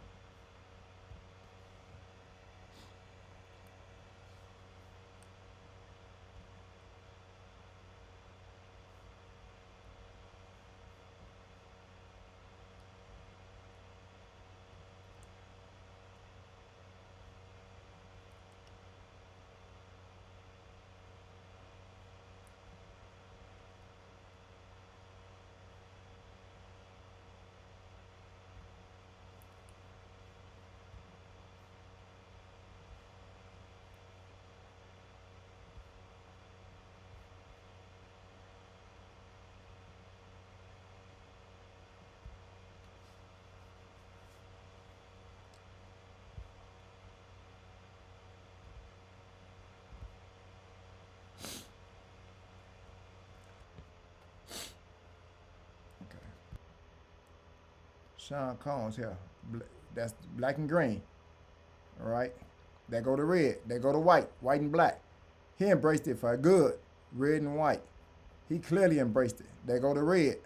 Sean Combs here. That's black and green. All right. There go the red. There go the white. White and black. He embraced it for good. Red and white. He clearly embraced it. There go the red.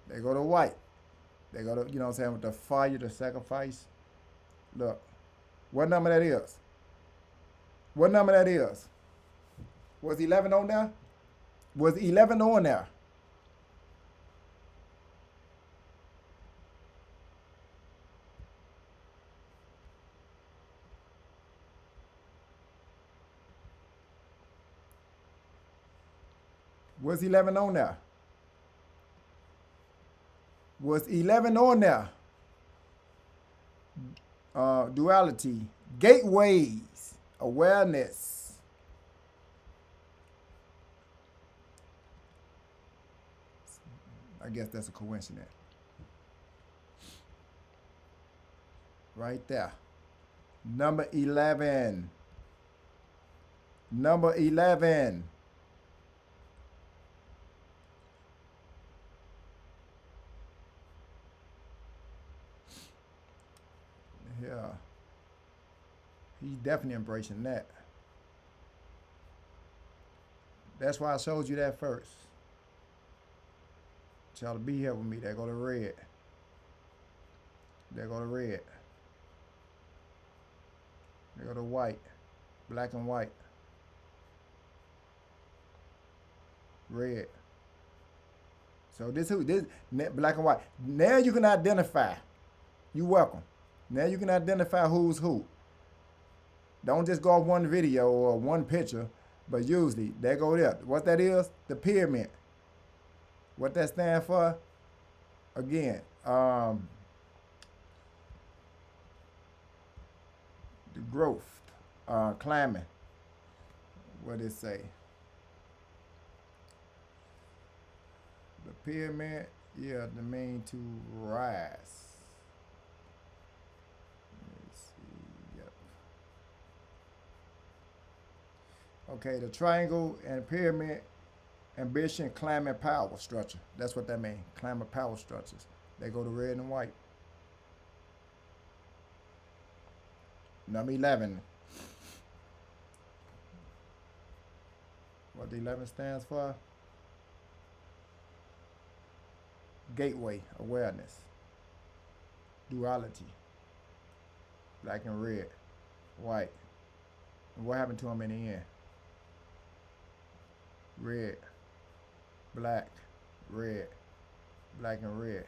There go the white. They go to, you know what I'm saying, with the fire, the sacrifice. Look. What number that is? What number that is? Was 11 on there? Was 11 on there? Was 11 on there? Was 11 on there? Duality, gateways, awareness. I guess that's a coincidence. Right there. Number 11. Number 11. Yeah. He's definitely embracing that. That's why I showed you that first. Y'all to be here with me. There go the red. There go the red. There go the white. Black and white. Red. So this black and white. Now you can identify. You welcome. Now you can identify who's who. Don't just go off one video or one picture, but usually they go there. What that is? The pyramid. What that stands for? Again, the growth, climbing. What it say? The pyramid, yeah, the mean to rise. Okay, the triangle and pyramid, ambition, climbing power structure. That's what that means. Climbing power structures. They go to red and white. Number 11. What the 11 stands for? Gateway, awareness. Duality. Black and red. White. And what happened to him in the end? Red, black, red, black and red.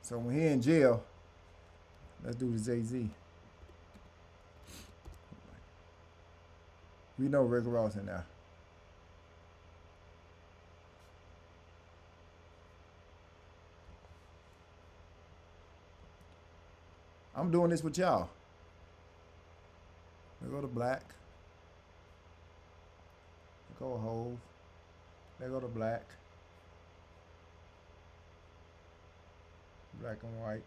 So when he in jail, let's do the Jay-Z. We know Rick Ross in there. I'm doing this with y'all. They go to black. Go Hove. They go to black. Black and white.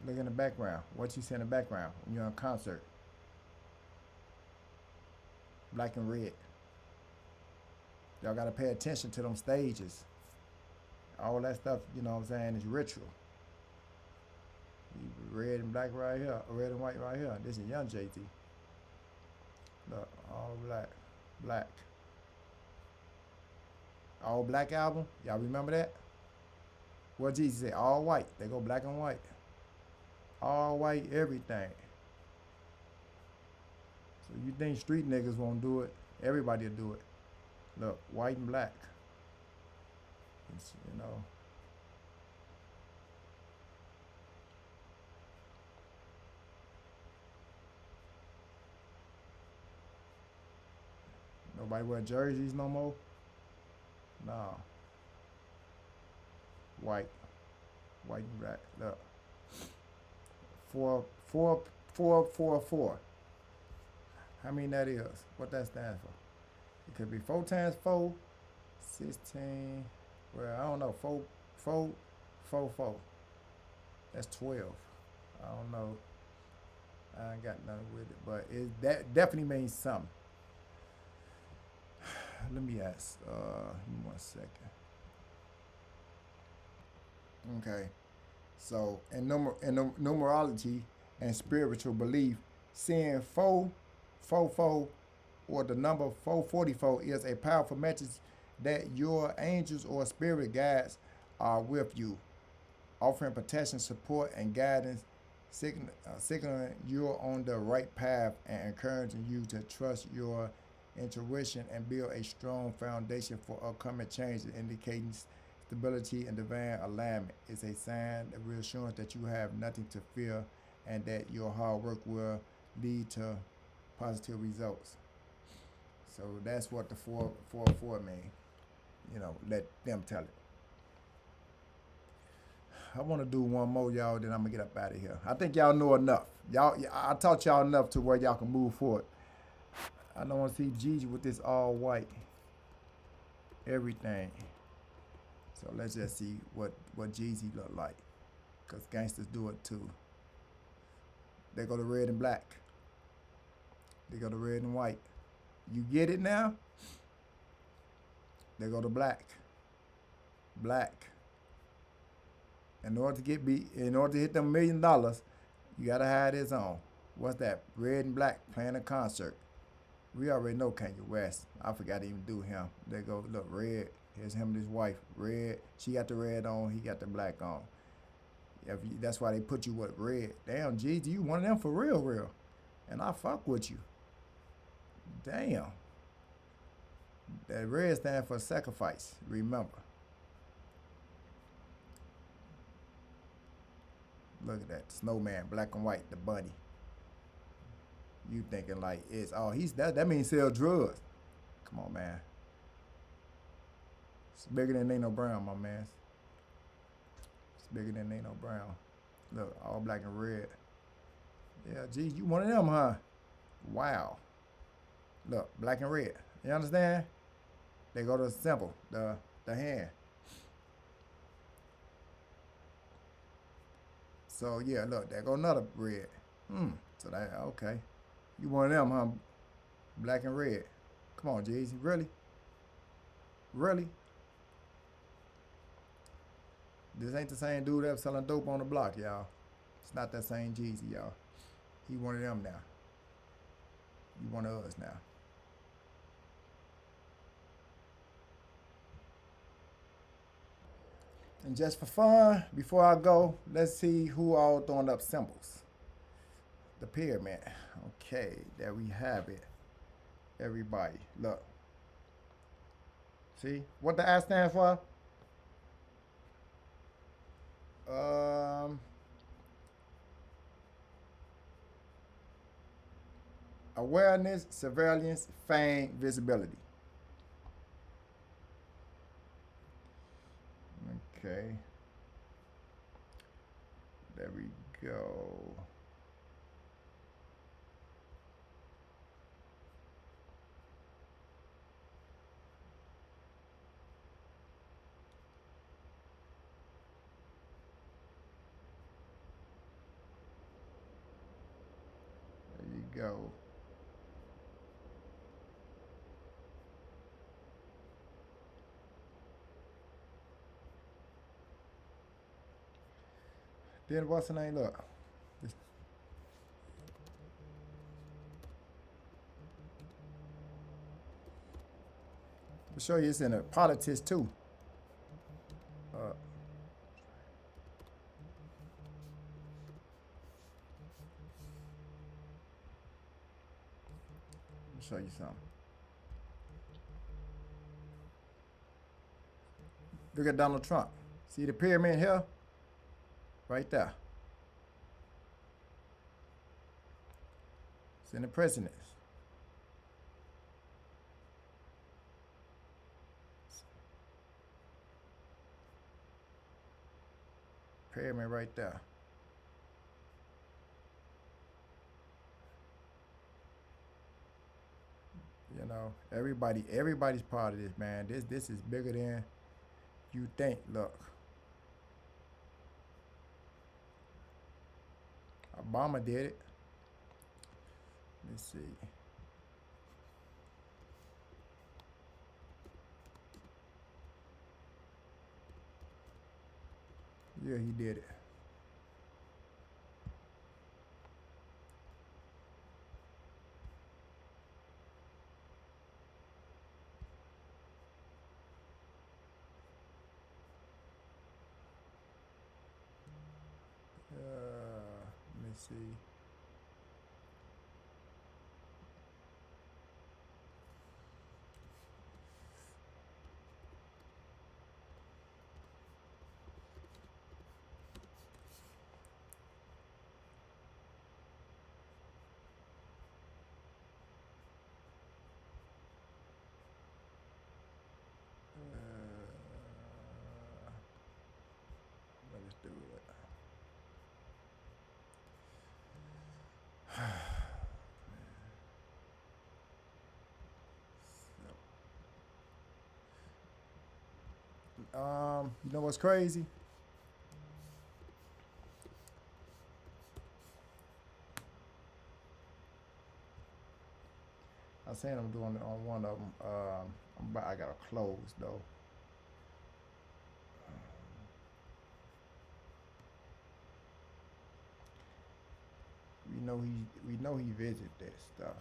Look in the background. What you see in the background when you're on a concert. Black and red. Y'all gotta pay attention to them stages. All that stuff, you know what I'm saying, is ritual. Red and black right here, red and white right here. This is young JT. Look, all black, black. All black album, y'all remember that? What Jesus said, all white. They go black and white. All white, everything. So you think street niggas won't do it? Everybody will do it. Look, white and black. It's, you know. Nobody wear jerseys no more? No. White. White and black. Look. 4. How many that is? What that stands for? It could be 4 times 4, 16. Well, I don't know. 4. That's 12. I don't know. I ain't got nothing with it, but it that definitely means something. Let me ask. Give me 1 second. Okay. So in numerology and spiritual belief, seeing 444 or the number 444 is a powerful message that your angels or spirit guides are with you, offering protection, support, and guidance, signaling you're on the right path and encouraging you to trust your intuition and build a strong foundation for upcoming changes, indicating stability and divine alignment. It's a sign of reassurance that you have nothing to fear and that your hard work will lead to positive results. So that's what the 444 mean. Let them tell it. I want to do one more, y'all, then I'm going to get up out of here. I think y'all know enough. I taught y'all enough to where y'all can move forward. I don't want to see Gigi with this all white everything. So let's just see what Jeezy look like. Because gangsters do it too. They go to red and black. They go to red and white. You get it now? They go to black. Black. In order to hit them $1 million, you gotta have this on. What's that? Red and black playing a concert. We already know Kanye West. I forgot to even do him. They go, look, red. Here's him and his wife. Red. She got the red on. He got the black on. That's why they put you with red. Damn, Jeezy, you one of them for real. And I fuck with you. Damn. That red stand for sacrifice. Remember. Look at that. Snowman, black and white, the bunny. You thinking like that means sell drugs. Come on, man. It's bigger than Nino Brown, my man. It's bigger than Nino Brown. Look, all black and red. Yeah, geez, you one of them, huh? Wow. Look, black and red. You understand? They go to the symbol, the hand. So yeah, look, there go another red. So that okay. You one of them, huh? Black and red. Come on, Jeezy. Really? Really? This ain't the same dude that was selling dope on the block, y'all. It's not that same Jeezy, y'all. He one of them now. You one of us now. And just for fun, before I go, let's see who all throwing up symbols. The pyramid. Okay, there we have it. Everybody, look. See what the I stands for? Awareness, surveillance, fame, visibility. Okay. There we go. There you go. Then what's the name? Look. I'll show you it's in the politics too. I'll show you something. Look at Donald Trump. See the pyramid here? Right there. It's in the presidents. Pyramid right there. You know, everybody's part of this, man. This is bigger than you think. Look. Obama did it. Let's see. Yeah, he did it. Let me see. Let's do it. You know what's crazy? I was saying I'm doing it on one of them. I gotta close though. We know he visited that stuff.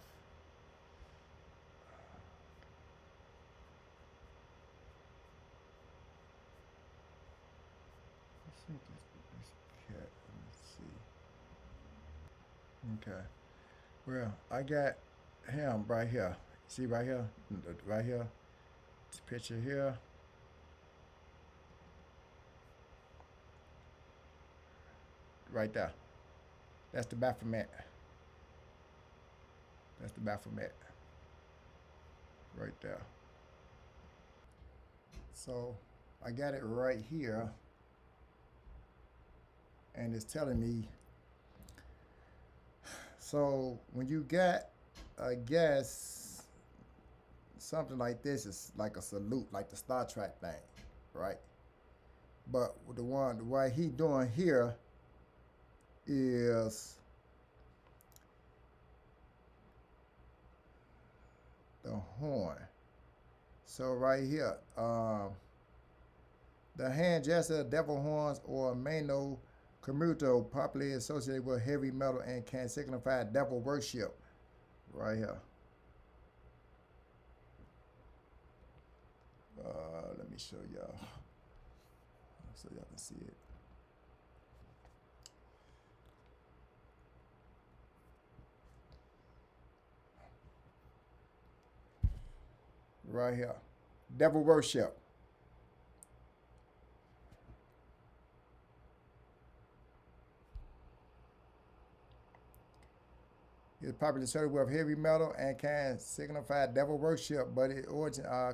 I think this cat. Let me see. Okay. Well, I got him right here. See right here, right here. This picture here. Right there. That's the Baphomet. That's the Baphomet. Right there. So I got it right here. And it's telling me. So when you got, I guess, something like this is like a salute, like the Star Trek thing, right? But what he doing here is the horn. So right here, the hand gesture, devil horns, or mano commuto, popularly associated with heavy metal and can signify devil worship. Right here. Let me show y'all so y'all can see it. Right here. Devil worship. It's popularly associated with heavy metal and can signify devil worship, but its origins are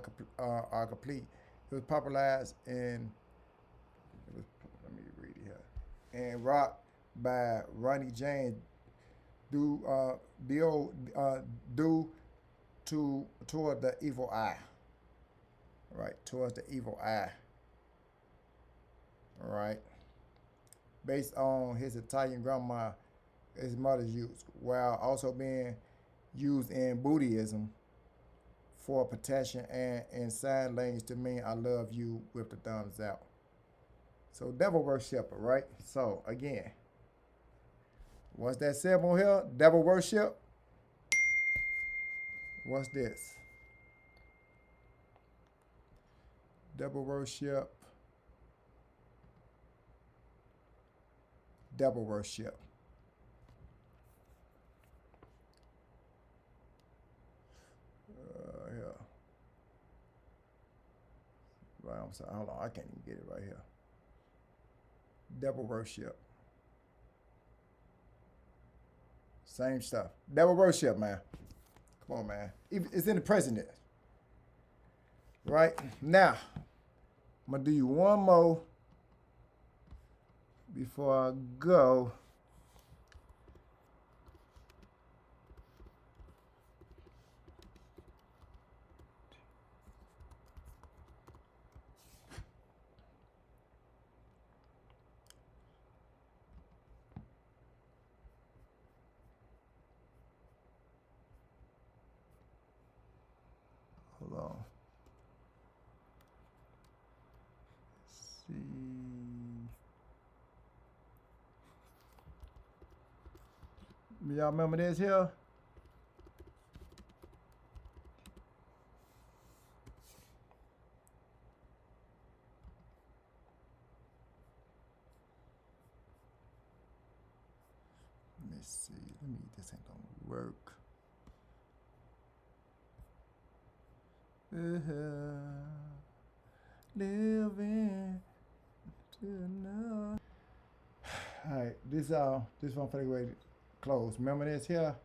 complete. It was popularized let me read it here, and rock by Ronnie James due toward the evil eye. Right, towards the evil eye. Right. Based on his Italian grandma, his mother's use, while also being used in Buddhism for protection and in sign language to mean I love you with the thumbs out. So devil worshiper, right? So again, what's that symbol here? Devil worship. What's this? Devil worship. Devil worship. Yeah. Right, I'm sorry. Hold on, I can't even get it right here. Devil worship. Same stuff. Devil worship, man. Come on, man. It's in the president. Right? Now, I'm going to do you one more before I go. Y'all remember this here? Let me see. This ain't gonna work. Living tonight. All right, this one for the way to close. Remember this here?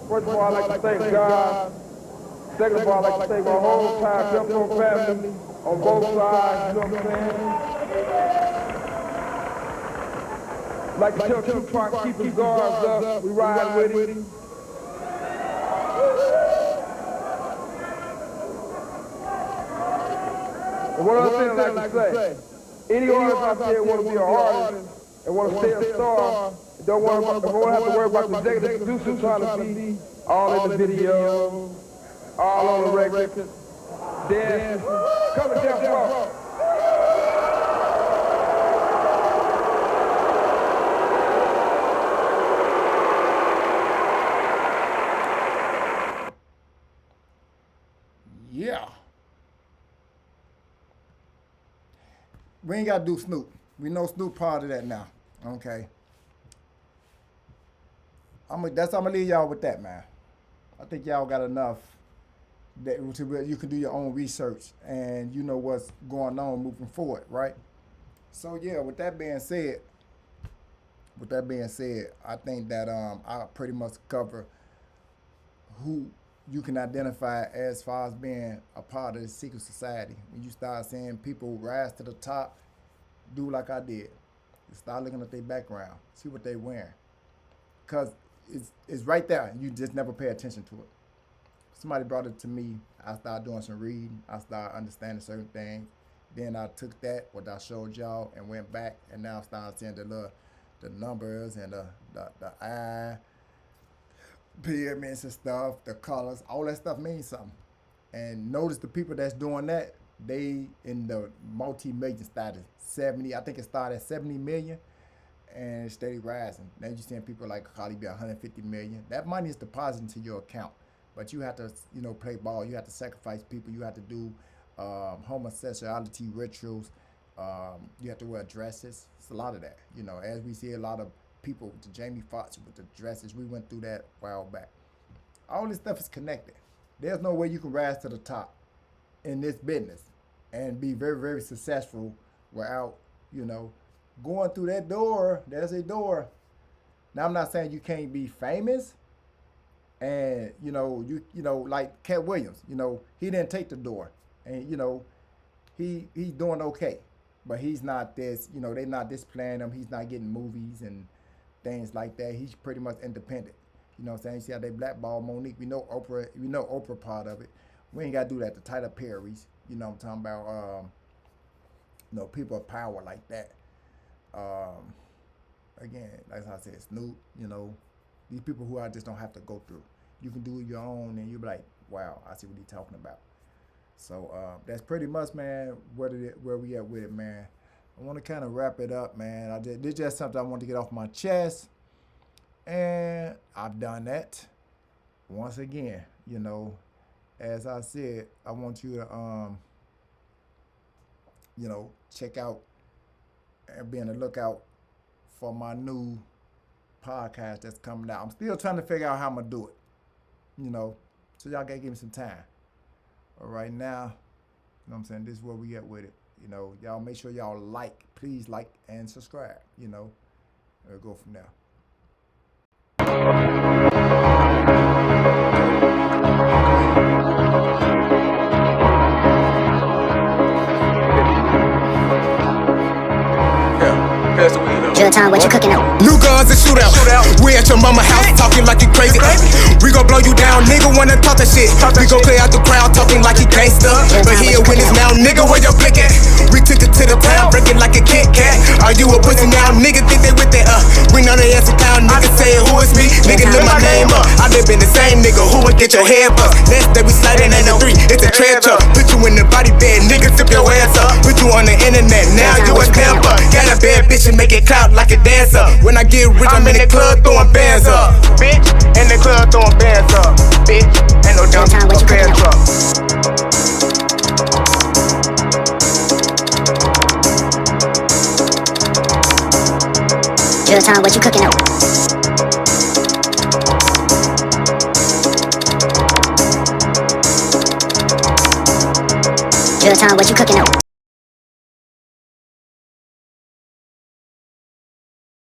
First of all, I'd like to thank God. Second of all, I'd like to thank my whole entire Pepco family on both sides, you know what I'm saying? Like to tell Tupac, keep his guards up, we ride with him. And one other thing I'd like to say, any artist out there want to be an artist and want to stay a star, don't want to have to worry about the executive producer trying to be all in the video, all on the record, dance, come and dance rock. Yeah. We ain't gotta do Snoop. We know Snoop part of that now. Okay. I'm gonna leave y'all with that, man. I think y'all got enough that you can do your own research and you know what's going on moving forward, right? So yeah, with that being said, I think that I pretty much cover who you can identify as far as being a part of the secret society. When you start seeing people rise to the top, do like I did. Start looking at their background, see what they wearing. Cause it's right there. You just never pay attention to it. Somebody brought it to me. I started doing some reading. I started understanding certain things. Then I took that, what I showed y'all, and went back, and now I started seeing the numbers and the eye pyramids and stuff, the colors, all that stuff means something. And notice the people that's doing that, they in the multi-million status. 70, I think it started at 70 million. And it's steady rising. Now you're seeing people like Cardi B 150 million. That money is deposited into your account, but you have to, play ball. You have to sacrifice people. You have to do homosexuality rituals. You have to wear dresses. It's a lot of that. As we see a lot of people with the Jamie Foxx with the dresses, we went through that a while back. All this stuff is connected. There's no way you can rise to the top in this business and be very, very successful without, going through that door. There's a door. Now I'm not saying you can't be famous, and like Cat Williams, he didn't take the door, and he's doing okay, but he's not this. They're not displaying him. He's not getting movies and things like that. He's pretty much independent. You know what I'm saying? You see how they blackball Monique. We know Oprah part of it. We ain't gotta do that to Tyler Perry's. You know what I'm talking about? People of power like that. Again, like I said, Snoop, these people who I just don't have to go through. You can do your own and you'll be like, wow, I see what he's talking about. So that's pretty much, man, where we at with it, man. I want to kind of wrap it up, man. This just something I want to get off my chest. And I've done that. Once again, as I said, I want you to, check out and be on the lookout for my new podcast that's coming out. I'm still trying to figure out how I'm going to do it, so y'all got to give me some time. But right now, what I'm saying, this is where we at with it. Y'all make sure y'all please like and subscribe, We'll go from there. Pass the weed, though. Time, what you cooking up? New guns and shootout. We at your mama house talking like you crazy. We gon' blow you down, nigga wanna talk that shit. We gon' clear out the crowd talking like he gangsta. But he a witness now, nigga, where your blick at? We took it to the town, breaking like a Kit Kat. Are you a pussy now? Nigga think they with that we know they ass in town, nigga say who is me? Nigga lift my name up. I live in the same nigga who would get your head bust. Next day we sliding in the 3, it's a tread truck. Put you in the body bed, nigga tip your ass up. Put you on the internet, now you a camper. Got a bad bitch and make it clout like a dancer. When I get rich, I'm in the club throwing bands up. Bitch, in the club throwing bands up. Bitch, ain't no dumb bands up. Drill time, what you cooking up? Drill time, what you cooking up?